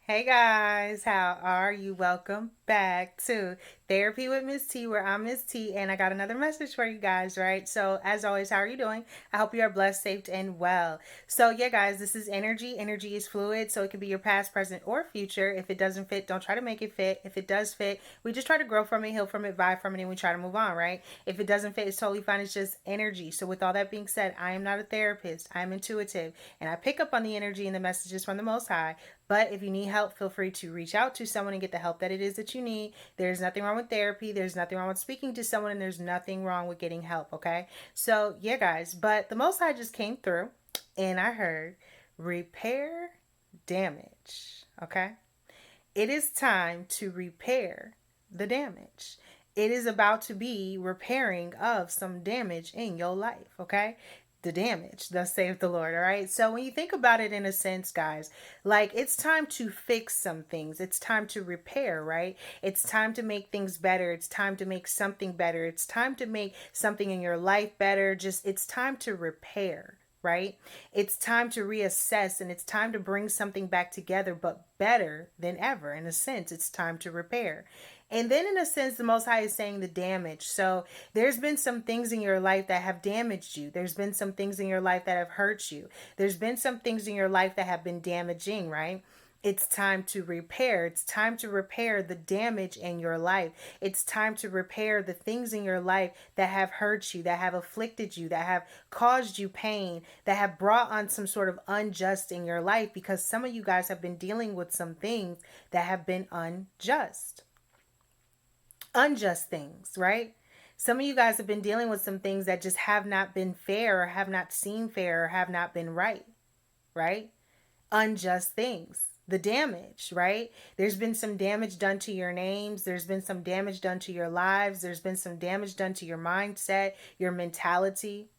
Hey guys, how are you? Welcome back to Therapy with Miss T, where I'm Miss T, and I got another message for you guys, right? So, as always, how are you doing? I hope you are blessed, safe, and well. So, yeah, guys, this is energy. Energy is fluid, so it can be your past, present, or future. If it doesn't fit, don't try to make it fit. If it does fit, we just try to grow from it, heal from it, vibe from it, and we try to move on, right? If it doesn't fit, it's totally fine. It's just energy. So, with all that being said, I am not a therapist. I am intuitive, and I pick up on the energy and the messages from the Most High. But if you need help, feel free to reach out to someone and get the help that it is that you need. There's nothing wrong with therapy. There's nothing wrong with speaking to someone, and there's nothing wrong with getting help, okay? So, yeah, guys. But the Most High just came through, and I heard repair damage, okay? It is time to repair the damage. It is about to be repairing of some damage in your life, okay? The damage, thus saith the Lord, all right? So when you think about it in a sense, guys, like it's time to fix some things. It's time to repair, right? It's time to make things better. It's time to make something better. It's time to make something in your life better. Just it's time to repair, right? It's time to reassess and it's time to bring something back together, but better than ever. In a sense, it's time to repair. And then, in a sense, the Most High is saying the damage. So, there's been some things in your life that have damaged you. There's been some things in your life that have hurt you. There's been some things in your life that have been damaging, right? It's time to repair. It's time to repair the damage in your life. It's time to repair the things in your life that have hurt you, that have afflicted you, that have caused you pain, that have brought on some sort of unjust in your life because some of you guys have been dealing with some things that have been unjust. Unjust things, right? Some of you guys have been dealing with some things that just have not been fair or have not seemed fair or have not been right, right? Unjust things. The damage, right? There's been some damage done to your names. There's been some damage done to your lives. There's been some damage done to your mindset, your mentality.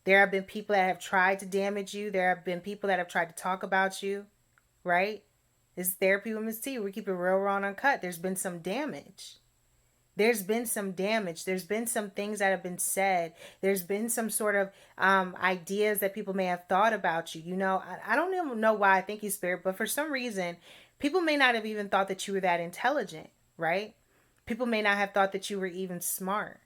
There have been people that have tried to damage you. There have been people that have tried to talk about you, right? This is Therapy with Miss T. We keep it real, raw, and uncut. There's been some damage. There's been some damage. There's been some things that have been said. There's been some sort of ideas that people may have thought about you. You know, I don't even know why I think you, Spirit, but for some reason, people may not have even thought that you were that intelligent, right? People may not have thought that you were even smart.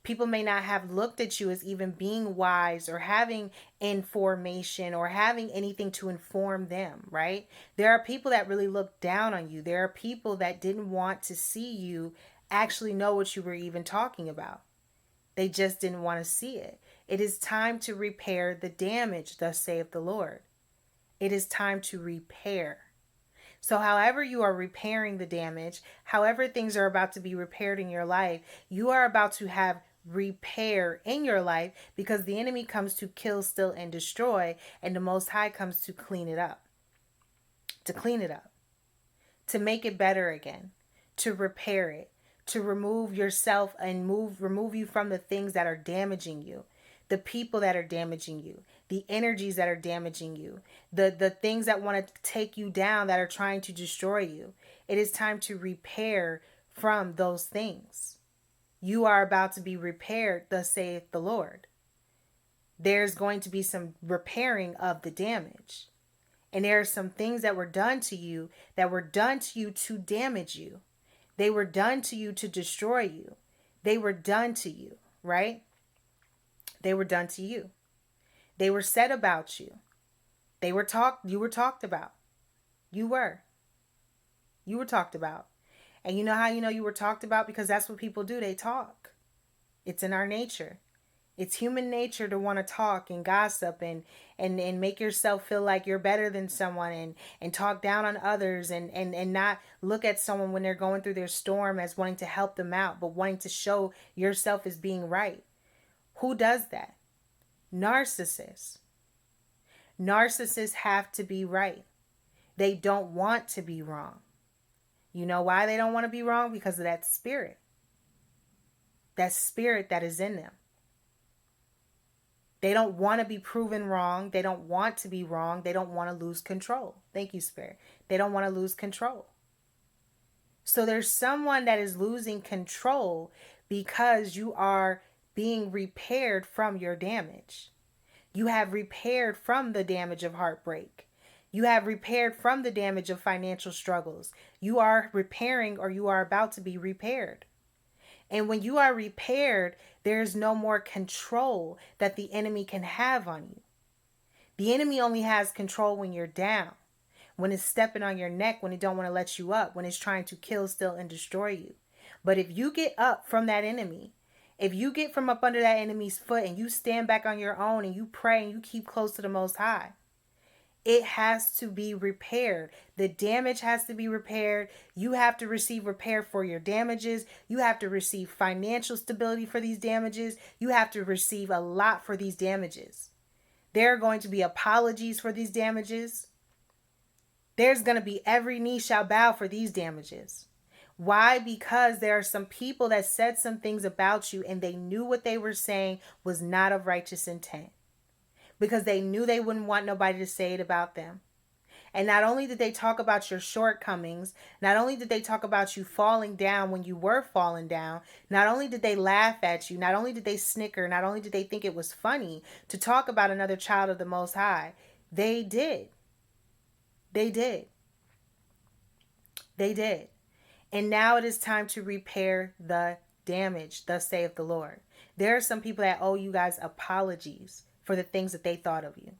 People may not have looked at you as even being wise or having information or having anything to inform them, right? There are people that really look down on you. There are people that didn't want to see you actually know what you were even talking about. They just didn't want to see it. It is time to repair the damage, thus saith the Lord. It is time to repair. So, however, you are repairing the damage, however, things are about to be repaired in your life, you are about to have repair in your life because the enemy comes to kill, steal, and destroy, and the Most High comes to clean it up. To clean it up. To make it better again. To repair it. To remove yourself and remove you from the things that are damaging you, the people that are damaging you, the energies that are damaging you, the things that want to take you down, that are trying to destroy you. It is time to repair from those things. You are about to be repaired, thus saith the Lord. There's going to be some repairing of the damage. And there are some things that were done to you to damage you. They were done to you to destroy you. They were done to you, right? They were done to you. They were said about you. You were talked about. You were. You were talked about. And you know how you know you were talked about? Because that's what people do. They talk. It's in our nature. It's human nature to want to talk and gossip and make yourself feel like you're better than someone and talk down on others and not look at someone when they're going through their storm as wanting to help them out, but wanting to show yourself as being right. Who does that? Narcissists. Narcissists have to be right. They don't want to be wrong. You know why they don't want to be wrong? Because of that spirit. That spirit that is in them. They don't want to be proven wrong. They don't want to be wrong. They don't want to lose control. Thank you, Spirit. They don't want to lose control. So there's someone that is losing control because you are being repaired from your damage. You have repaired from the damage of heartbreak. You have repaired from the damage of financial struggles. You are repairing, or you are about to be repaired. And when you are repaired, there is no more control that the enemy can have on you. The enemy only has control when you're down, when it's stepping on your neck, when it don't want to let you up, when it's trying to kill, steal, and destroy you. But if you get up from that enemy, if you get from up under that enemy's foot and you stand back on your own and you pray and you keep close to the Most High, it has to be repaired. The damage has to be repaired. You have to receive repair for your damages. You have to receive financial stability for these damages. You have to receive a lot for these damages. There are going to be apologies for these damages. There's going to be every knee shall bow for these damages. Why? Because there are some people that said some things about you and they knew what they were saying was not of righteous intent. Because they knew they wouldn't want nobody to say it about them. And not only did they talk about your shortcomings, not only did they talk about you falling down when you were falling down, not only did they laugh at you, not only did they snicker, not only did they think it was funny to talk about another child of the Most High, they did. They did. They did. And now it is time to repair the damage, thus saith the Lord. There are some people that owe you guys apologies for the things that they thought of you.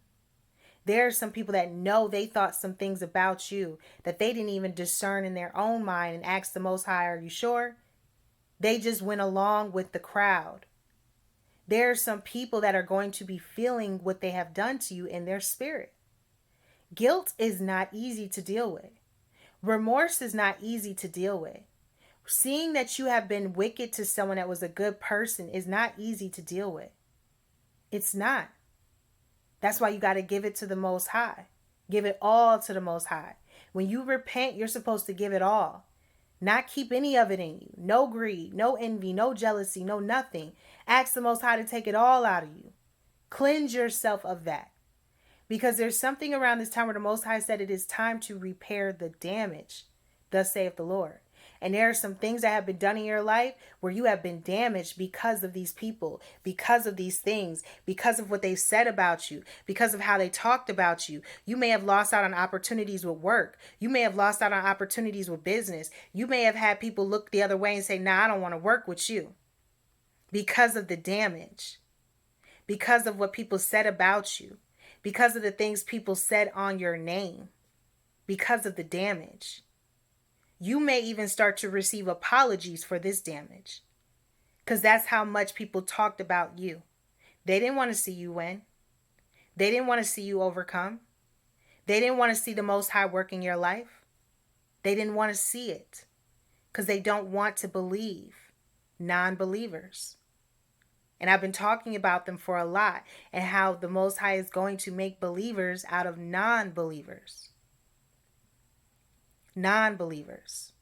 There are some people that know they thought some things about you that they didn't even discern in their own mind and ask the Most High, are you sure? They just went along with the crowd. There are some people that are going to be feeling what they have done to you in their spirit. Guilt is not easy to deal with. Remorse is not easy to deal with. Seeing that you have been wicked to someone that was a good person is not easy to deal with. It's not. That's why you got to give it to the Most High. Give it all to the Most High. When you repent, you're supposed to give it all. Not keep any of it in you. No greed, no envy, no jealousy, no nothing. Ask the Most High to take it all out of you. Cleanse yourself of that. Because there's something around this time where the Most High said it is time to repair the damage. Thus saith the Lord. And there are some things that have been done in your life where you have been damaged because of these people, because of these things, because of what they said about you, because of how they talked about you. You may have lost out on opportunities with work. You may have lost out on opportunities with business. You may have had people look the other way and say, nah, I don't want to work with you. Because of the damage. Because of what people said about you. Because of the things people said on your name. Because of the damage. You may even start to receive apologies for this damage. Because that's how much people talked about you. They didn't want to see you win. They didn't want to see you overcome. They didn't want to see the Most High work in your life. They didn't want to see it. Because they don't want to believe non-believers. And I've been talking about them for a lot. And how the Most High is going to make believers out of non-believers. Non-believers.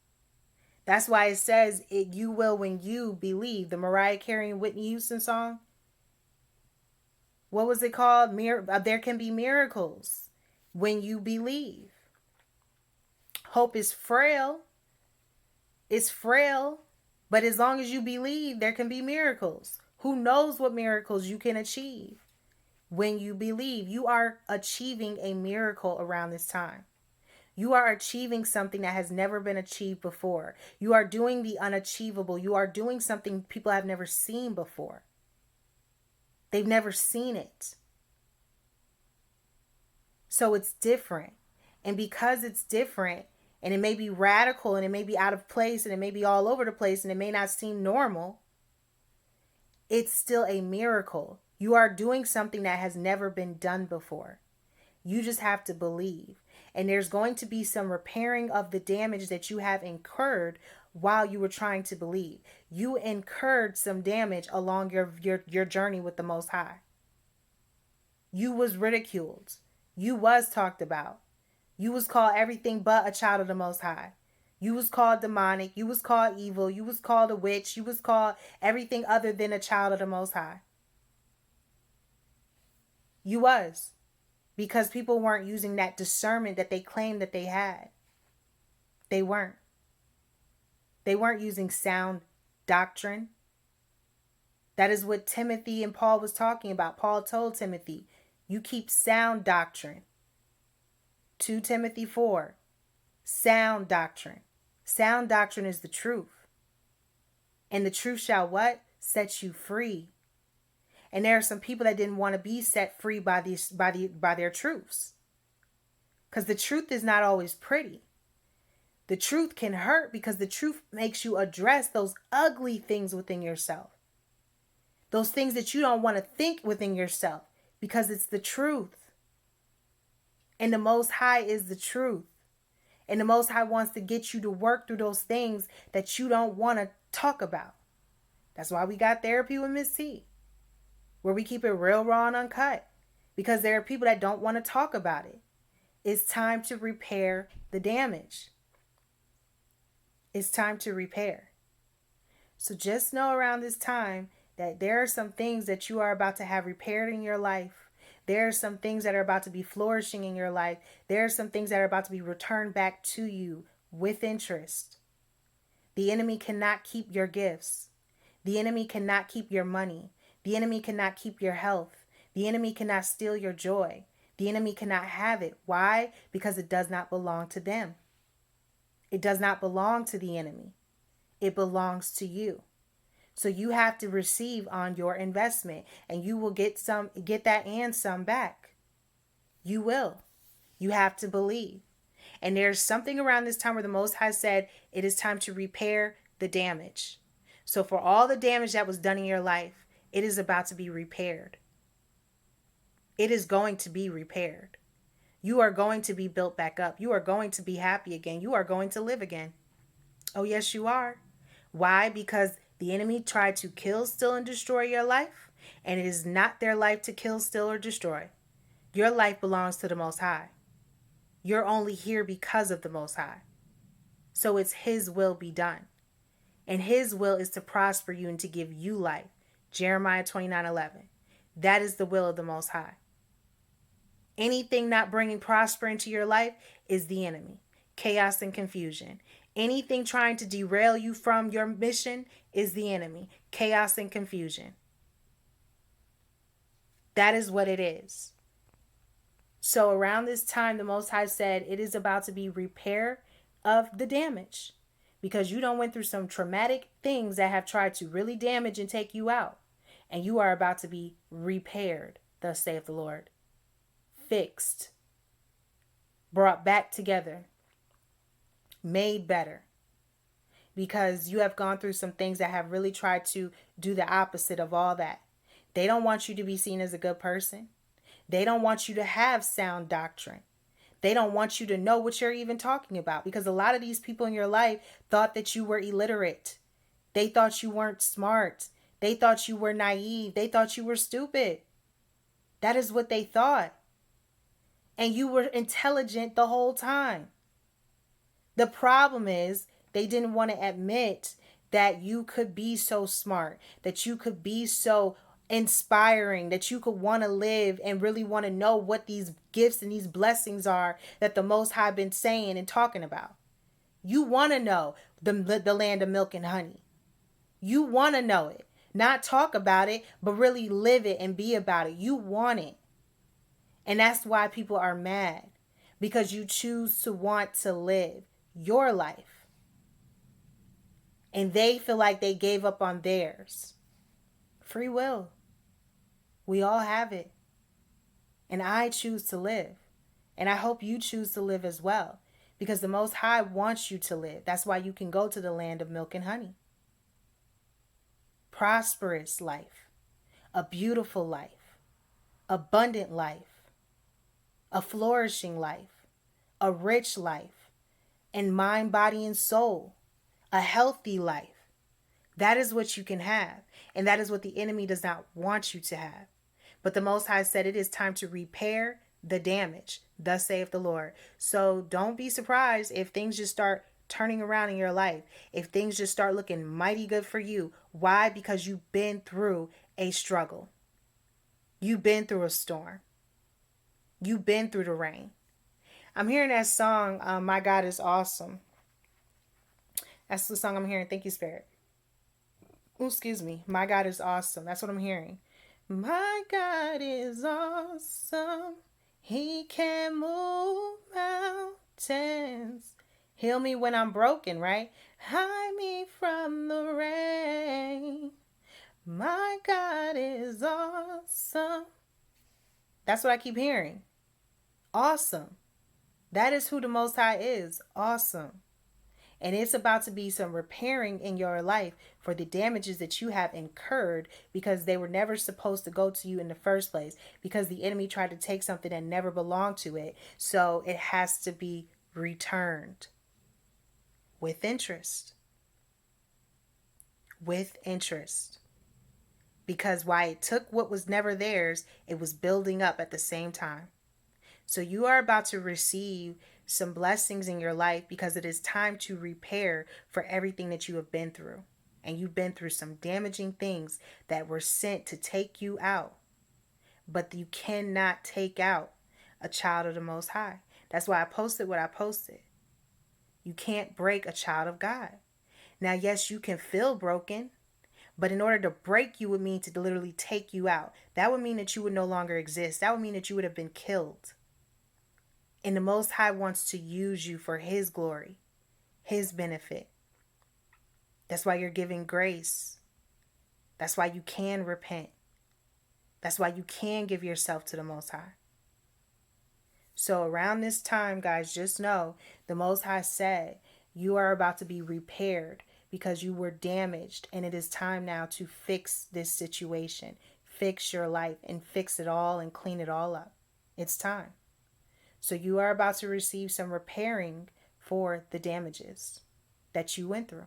That's why it says you will when you believe. The Mariah Carey and Whitney Houston song. What was it called? There can be miracles when you believe. Hope is frail. It's frail. But as long as you believe, there can be miracles. Who knows what miracles you can achieve when you believe? You are achieving a miracle around this time. You are achieving something that has never been achieved before. You are doing the unachievable. You are doing something people have never seen before. They've never seen it. So it's different. And because it's different, and it may be radical, and it may be out of place, and it may be all over the place, and it may not seem normal, it's still a miracle. You are doing something that has never been done before. You just have to believe. And there's going to be some repairing of the damage that you have incurred while you were trying to believe. You incurred some damage along your journey with the Most High. You was ridiculed. You was talked about. You was called everything but a child of the Most High. You was called demonic. You was called evil. You was called a witch. You was called everything other than a child of the Most High. You was. Because people weren't using that discernment that they claimed that they had. They weren't. They weren't using sound doctrine. That is what Timothy and Paul was talking about. Paul told Timothy, you keep sound doctrine. 2 Timothy 4, sound doctrine. Sound doctrine is the truth. And the truth shall what? Set you free. And there are some people that didn't want to be set free by their truths. Because the truth is not always pretty. The truth can hurt because the truth makes you address those ugly things within yourself. Those things that you don't want to think within yourself because it's the truth. And the Most High is the truth. And the Most High wants to get you to work through those things that you don't want to talk about. That's why we got Therapy with Miss T, where we keep it real, raw, and uncut. Because there are people that don't want to talk about it. It's time to repair the damage. It's time to repair. So just know around this time that there are some things that you are about to have repaired in your life. There are some things that are about to be flourishing in your life. There are some things that are about to be returned back to you with interest. The enemy cannot keep your gifts. The enemy cannot keep your money. The enemy cannot keep your health. The enemy cannot steal your joy. The enemy cannot have it. Why? Because it does not belong to them. It does not belong to the enemy. It belongs to you. So you have to receive on your investment, and you will get that and some back. You will. You have to believe. And there's something around this time where the Most High said it is time to repair the damage. So for all the damage that was done in your life, it is about to be repaired. It is going to be repaired. You are going to be built back up. You are going to be happy again. You are going to live again. Oh, yes, you are. Why? Because the enemy tried to kill, steal, and destroy your life. And it is not their life to kill, steal, or destroy. Your life belongs to the Most High. You're only here because of the Most High. So it's His will be done. And His will is to prosper you and to give you life. Jeremiah 29:11. That is the will of the Most High. Anything not bringing prosper into your life is the enemy. Chaos and confusion. Anything trying to derail you from your mission is the enemy. Chaos and confusion. That is what it is. So around this time, the Most High said it is about to be repair of the damage. Because you done went through some traumatic things that have tried to really damage and take you out. And you are about to be repaired, thus saith the Lord. Fixed. Brought back together. Made better. Because you have gone through some things that have really tried to do the opposite of all that. They don't want you to be seen as a good person. They don't want you to have sound doctrine. They don't want you to know what you're even talking about. Because a lot of these people in your life thought that you were illiterate. They thought you weren't smart. They thought you were naive. They thought you were stupid. That is what they thought. And you were intelligent the whole time. The problem is they didn't want to admit that you could be so smart, that you could be so inspiring, that you could want to live and really want to know what these gifts and these blessings are that the Most High been saying and talking about. You want to know the land of milk and honey. You want to know it. Not talk about it, but really live it and be about it. You want it. And that's why people are mad. Because you choose to want to live your life. And they feel like they gave up on theirs. Free will. We all have it. And I choose to live. And I hope you choose to live as well. Because the Most High wants you to live. That's why you can go to the land of milk and honey. Prosperous life. A beautiful life. Abundant life. A flourishing life. A rich life. And mind, body, and soul. A healthy life. That is what you can have. And that is what the enemy does not want you to have. But the Most High said it is time to repair the damage. Thus saith the Lord. So don't be surprised if things just start turning around in your life. If things just start looking mighty good for you. Why? Because you've been through a struggle. You've been through a storm. You've been through the rain. I'm hearing that song, My God is Awesome. That's the song I'm hearing. Thank you, Spirit. Oh, excuse me. My God is awesome. That's what I'm hearing. My God is awesome. He can move mountains. Heal me when I'm broken, right? Hide me from the rain. My God is awesome. That's what I keep hearing. Awesome. That is who the Most High is. Awesome. And it's about to be some repairing in your life for the damages that you have incurred because they were never supposed to go to you in the first place, because the enemy tried to take something that never belonged to it. So it has to be returned with interest. With interest. Because while it took what was never theirs, it was building up at the same time. So you are about to receive some blessings in your life because it is time to repair for everything that you have been through. And you've been through some damaging things that were sent to take you out. But you cannot take out a child of the Most High. That's why I posted what I posted. You can't break a child of God. Now, yes, you can feel broken. But in order to break you would mean to literally take you out. That would mean that you would no longer exist. That would mean that you would have been killed. And the Most High wants to use you for His glory, His benefit. That's why you're giving grace. That's why you can repent. That's why you can give yourself to the Most High. So around this time, guys, just know the Most High said you are about to be repaired because you were damaged, and it is time now to fix this situation, fix your life, and fix it all and clean it all up. It's time. So you are about to receive some repairing for the damages that you went through.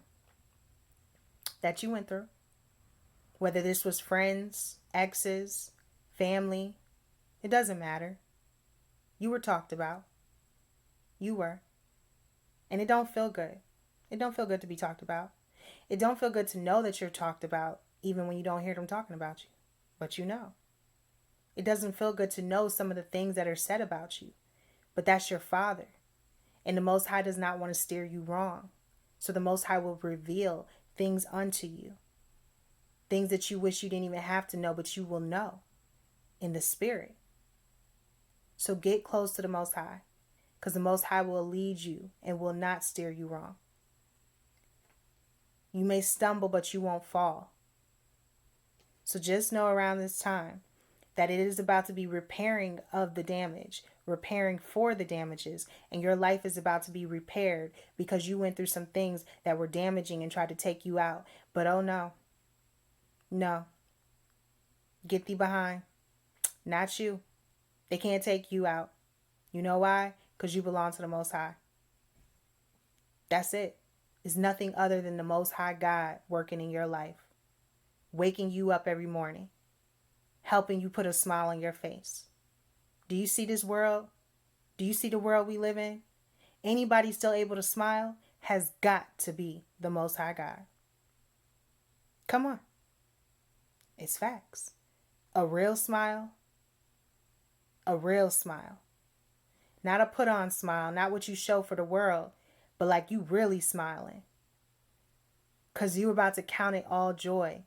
Whether this was friends, exes, family, it doesn't matter. You were talked about. You were. And it don't feel good. It don't feel good to be talked about. It don't feel good to know that you're talked about even when you don't hear them talking about you. But you know. It doesn't feel good to know some of the things that are said about you. But that's your Father. And the Most High does not want to steer you wrong. So the Most High will reveal things unto you. Things that you wish you didn't even have to know, but you will know in the Spirit. So get close to the Most High, because the Most High will lead you and will not steer you wrong. You may stumble, but you won't fall. So just know around this time that it is about to be repairing of the damage, repairing for the damages, and your life is about to be repaired because you went through some things that were damaging and tried to take you out. But oh no, get thee behind. Not you. They can't take you out. You know why? Because you belong to the Most High. That's it. It's nothing other than the Most High God working in your life, waking you up every morning, helping you put a smile on your face. Do you see this world? Do you see the world we live in? Anybody still able to smile has got to be the Most High God. Come on. It's facts. A real smile. A real smile. Not a put on smile, not what you show for the world, but like you really smiling. Because you're about to count it all joy.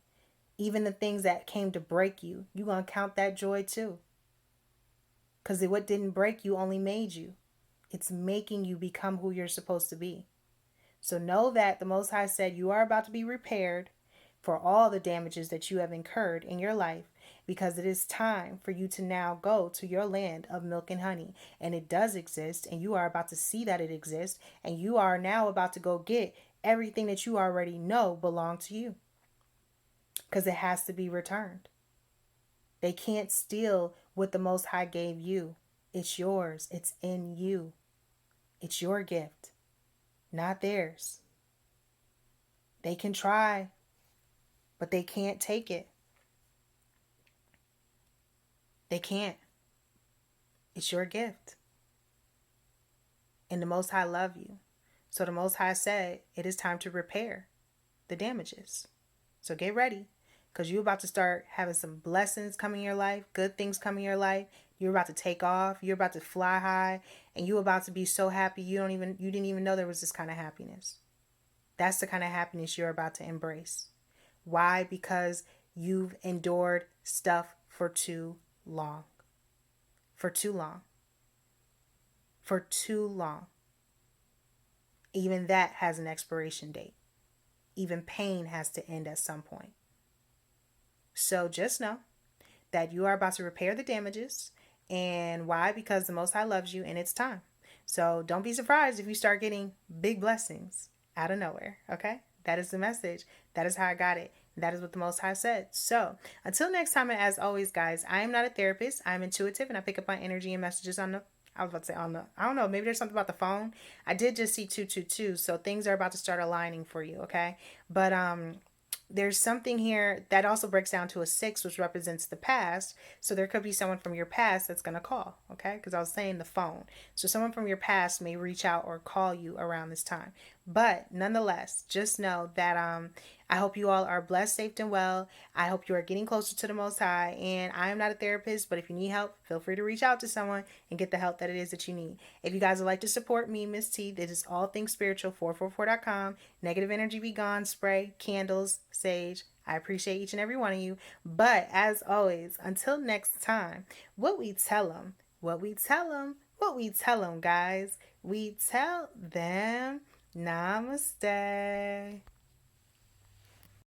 Even the things that came to break you, you're going to count that joy too. Because what didn't break you only made you. It's making you become who you're supposed to be. So know that the Most High said you are about to be repaired for all the damages that you have incurred in your life, because it is time for you to now go to your land of milk and honey. And it does exist, and you are about to see that it exists, and you are now about to go get everything that you already know belongs to you, because it has to be returned. They can't steal what the Most High gave you. It's yours. It's in you. It's your gift, not theirs. They can try, but they can't take it. They can't. It's your gift. And the Most High love you. So the Most High said it is time to repair the damages. So get ready, because you're about to start having some blessings coming in your life, good things coming in your life. You're about to take off. You're about to fly high, and you're about to be so happy you didn't even know there was this kind of happiness. That's the kind of happiness you're about to embrace. Why? Because you've endured stuff for too long. For too long. for too long. Even that has an expiration date. Even pain has to end at some point. So just know that you are about to repair the damages. And why? Because the Most High loves you and it's time. So don't be surprised if you start getting big blessings out of nowhere. Okay? That is the message. That is how I got it. That is what the Most High said. So until next time, and as always, guys, I am not a therapist. I'm intuitive and I pick up on energy and messages on the, I was about to say on the, I don't know, maybe there's something about the phone. I did just see 222. So things are about to start aligning for you. Okay? But there's something here that also breaks down to a 6, which represents the past. So there could be someone from your past that's going to call, okay? Because I was saying the phone. So someone from your past may reach out or call you around this time. But nonetheless, just know that I hope you all are blessed, safe, and well. I hope you are getting closer to the Most High. And I am not a therapist, but if you need help, feel free to reach out to someone and get the help that it is that you need. If you guys would like to support me, Miss T, this is All Things Spiritual, 444.com. Negative Energy Be Gone spray, candles, sage. I appreciate each and every one of you. But as always, until next time, what we tell them, what we tell them, what we tell them, guys. We tell them namaste.